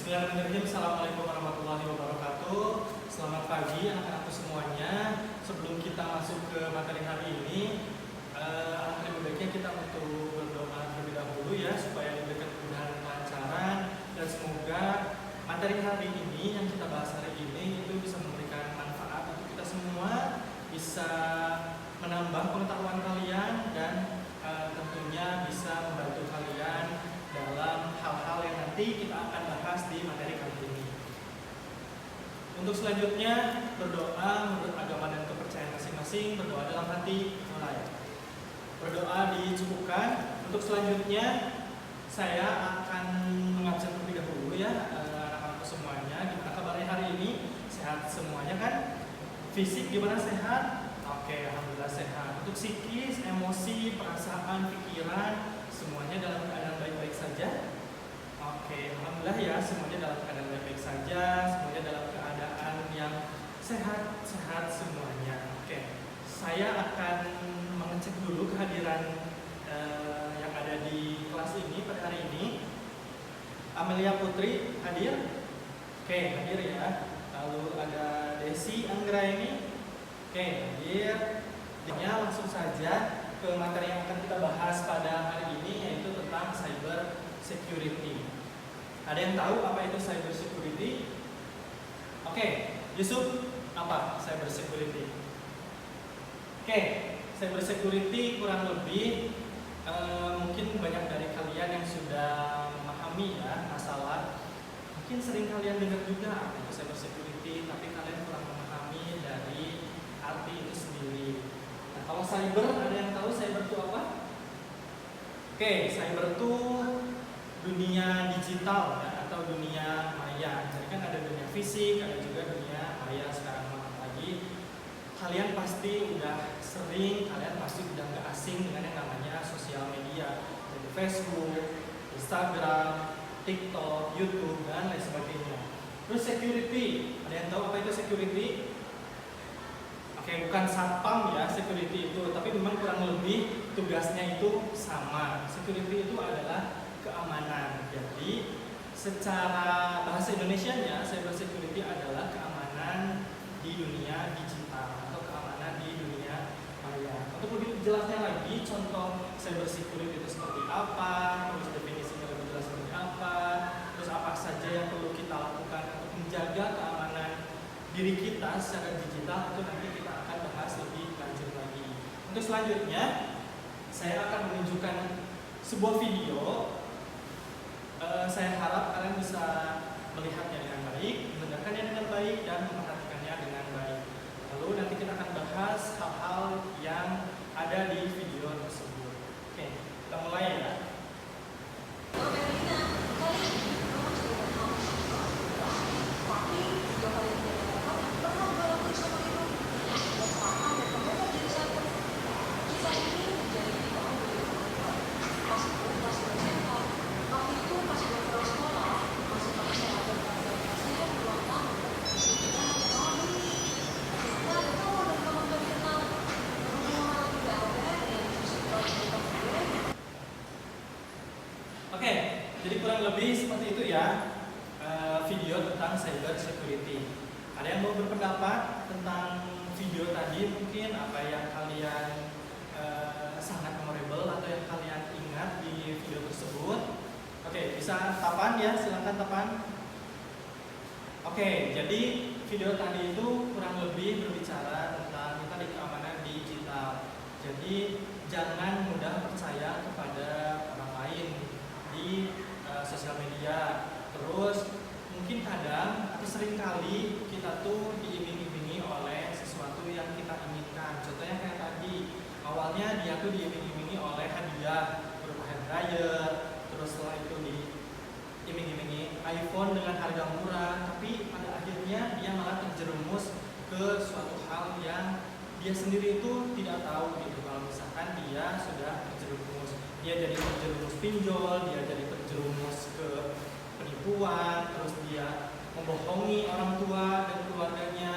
Bismillahirrahmanirrahim. Assalamualaikum warahmatullahi wabarakatuh. Selamat pagi anak-anakku semuanya. Sebelum kita masuk ke materi hari ini, lebih baiknya kita untuk berdoa terlebih dahulu ya, supaya diberikan kemudahan dan kelancaran, dan semoga materi hari ini yang kita bahas hari ini itu bisa memberikan manfaat untuk kita semua, bisa menambah pengetahuan kalian, dan tentunya bisa membantu kalian dalam hal-hal yang nanti kita akan bahas di materi kali ini. Untuk selanjutnya, berdoa menurut agama dan kepercayaan masing-masing. Berdoa dalam hati, mulai. Berdoa dicukupkan. Untuk selanjutnya, saya akan mengabsen terlebih dahulu ya, anak-anakku semuanya. Gimana kabarnya hari ini? Sehat semuanya kan? Fisik gimana, sehat? Oke, alhamdulillah sehat. Untuk psikis, emosi, perasaan, pikiran, semuanya dalam keadaan baik-baik saja. Oke, alhamdulillah ya, semuanya dalam keadaan baik-baik saja, semuanya dalam keadaan yang sehat-sehat semuanya. Oke, saya akan mengecek dulu kehadiran yang ada di kelas ini pada hari ini. Amelia Putri hadir? Oke, hadir ya. Lalu ada Desi Anggraini. Oke, hadir. Langsung saja ke materi yang akan kita bahas pada hari ini, yaitu tentang cyber security. Ada yang tahu apa itu cyber security? Oke, Yusuf, apa cyber security? Oke, cyber security kurang lebih mungkin banyak dari kalian yang sudah memahami ya masalah. Mungkin sering kalian dengar juga apa itu cyber security, tapi kalian kurang memahami dari arti itu sendiri. Nah, kalau cyber, ada yang tahu cyber itu apa? Oke, cyber itu dunia digital ya, atau dunia maya. Jadi kan ada dunia fisik, ada juga dunia maya sekarang. Lagi kalian pasti udah sering, kalian pasti udah gak asing dengan yang namanya sosial media, jadi Facebook, Instagram, TikTok, YouTube, dan lain sebagainya. Terus security, ada yang tahu apa itu security? Oke, bukan satpam ya security itu, tapi memang kurang lebih tugasnya itu sama. Security itu adalah keamanan. Jadi secara bahasa Indonesianya, cyber security adalah keamanan di dunia digital atau keamanan di dunia maya. Untuk lebih jelasnya lagi, contoh cyber security itu seperti apa, terus definisinya lebih jelas seperti apa, terus apa saja yang perlu kita lakukan untuk menjaga keamanan diri kita secara digital, itu nanti kita akan bahas lebih lanjut lagi. Untuk selanjutnya, saya akan menunjukkan sebuah video. Saya harap kalian bisa melihatnya dengan baik, mendengarkannya dengan baik, dan memperhatikannya dengan baik. Lalu nanti kita akan bahas hal-hal yang ada di video tersebut. Oke, kita mulai ya. Oke, jadi kurang lebih seperti itu ya video tentang cyber security. Ada yang mau berpendapat tentang video tadi? Mungkin apa yang kalian sangat memorable atau yang kalian ingat di video tersebut? Oke, bisa tapan ya, silakan tapan. Oke, jadi video tadi itu kurang lebih berbicara tentang tadi keamanan digital. Jadi jangan mudah percaya kepada orang lain di sosial media. Terus mungkin kadang atau sering kali kita tuh diiming-imingi oleh sesuatu yang kita inginkan. Contohnya kayak tadi, awalnya dia tuh diiming-imingi oleh hadiah berupa hair dryer, terus setelah itu diiming-imingi iPhone dengan harga murah, tapi pada akhirnya dia malah terjerumus ke suatu hal yang dia sendiri itu tidak tahu gitu. Kalau misalkan dia sudah terjerumus, dia jadi terjerumus pinjol, dia jadi terjerumus ke penipuan, terus dia membohongi orang tua dan keluarganya,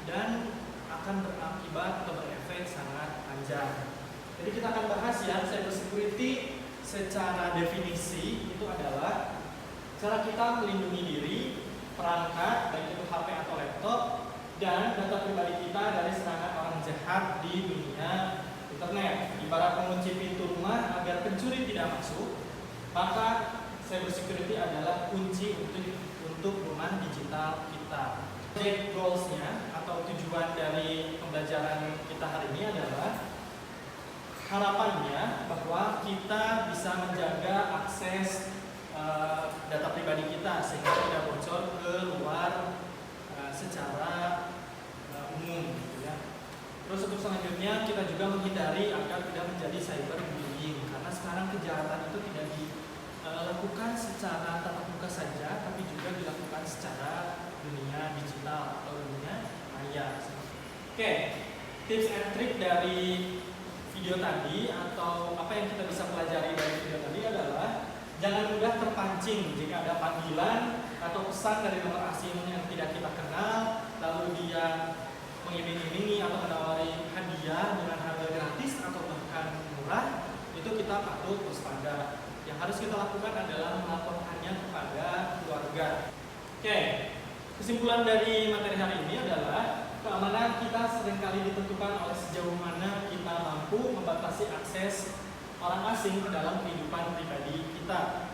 dan akan berakibat atau berefek sangat panjang. Jadi kita akan bahas ya, cyber security secara definisi itu adalah cara kita melindungi diri, perangkat, baik itu HP atau laptop, dan data pribadi kita dari serangan orang jahat di dunia internet. Ibarat mengunci pintu rumah agar pencuri tidak masuk, maka cybersecurity adalah kunci untuk rumah digital kita. Project goals-nya atau tujuan dari pembelajaran kita hari ini adalah harapannya bahwa kita bisa menjaga akses data pribadi kita sehingga tidak bocor ke luar secara umum, gitu ya. Terus untuk selanjutnya kita juga menghindari agar tidak menjadi cyberbullying, karena sekarang kejahatan itu tidak dilakukan secara tatap muka saja, tapi juga dilakukan secara dunia digital atau dunia maya. Oke, tips and trick dari video tadi atau apa yang kita bisa pelajari dari video tadi adalah jangan mudah terpancing jika ada panggilan atau pesan dari nomor asing yang tidak kita kenal, lalu dia mengiming-imingi atau menawari hadiah dengan harga gratis atau bahkan murah. Itu kita patut waspada. Yang harus kita lakukan adalah melaporkannya kepada keluarga. Oke, kesimpulan dari materi hari ini adalah keamanan kita seringkali ditentukan oleh sejauh mana kita mampu membatasi akses orang asing ke dalam kehidupan pribadi kita.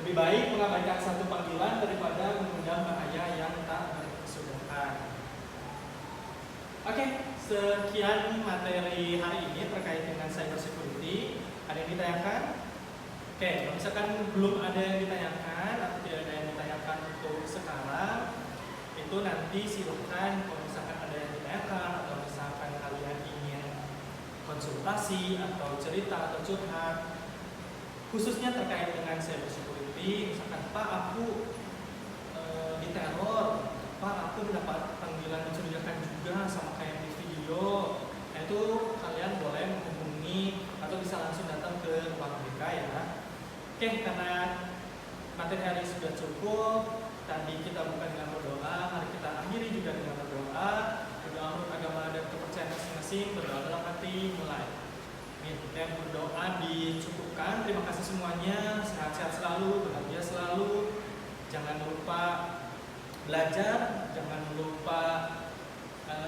Lebih baik mengabaikan satu panggilan daripada mengundang bahaya yang tak berkesudahan. Oke, sekian materi hari ini terkait dengan cybersecurity. Ada yang ditanyakan? Oke, kalau misalkan belum ada yang ditanyakan atau tidak ada yang ditanyakan untuk sekarang, itu nanti silahkan kalau misalkan ada yang ditanyakan atau misalkan kalian ingin konsultasi atau cerita atau curhat khususnya terkait dengan cybersecurity, misalkan Pak aku diteror, Pak aku mendapat panggilan mencurigakan juga sama kayak di video. Nah itu kalian boleh menghubungi atau bisa langsung datang ke ruang BK ya. Oke, karena materi hari sudah cukup, tadi kita buka dengan berdoa, mari kita akhiri juga dengan berdoa. Berdoa menurut agama dan kepercayaan masing-masing, berdoa dalam hati, mulai. Kita berdoa dicukupkan. Terima kasih semuanya, sehat-sehat selalu, bahagia selalu. Jangan lupa belajar, jangan lupa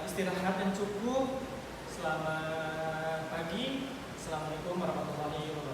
istirahat yang cukup. Selamat pagi, assalamualaikum warahmatullahi wabarakatuh.